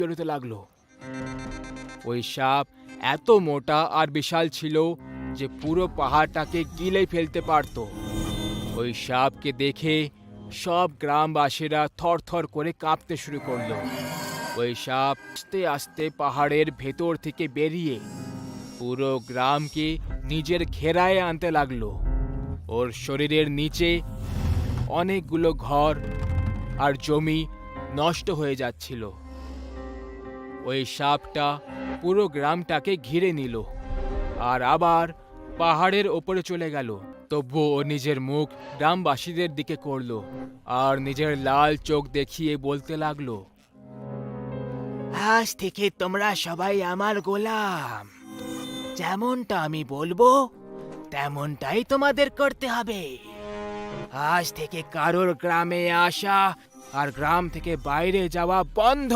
বেরোতে লাগলো। ওই সাপ এত মোটা আর বিশাল ছিল যে পুরো পাহাড়টাকে গিলে ফেলতে পারত। ওই সাপকে দেখে সব গ্রামবাসীরা থরথর করে কাঁপতে শুরু করলো। ওই সাপ আস্তে আস্তে পাহাড়ের ভেতর থেকে বেরিয়ে পুরো গ্রামকে নিজের ঘেরায় আনতে লাগলো। ওর শরীরের নিচে অনেকগুলো ঘর আর জমি নষ্ট হয়ে যাচ্ছিল। ওই সাপটা পুরো গ্রামটাকে ঘিরে নিল আর আবার পাহাড়ের ওপরে চলে গেল। তবুও ও নিজের মুখ গ্রামবাসীদের দিকে করলো আর নিজের লাল চোখ দেখিয়ে বলতে লাগলো, আজ থেকে তোমরা সবাই আমার গোলাম। যেমনটা আমি বলবো তেমনটাই তোমাদের করতে হবে। আজ থেকে কারোর গ্রামে আসা আর গ্রাম থেকে বাইরে যাওয়া বন্ধ।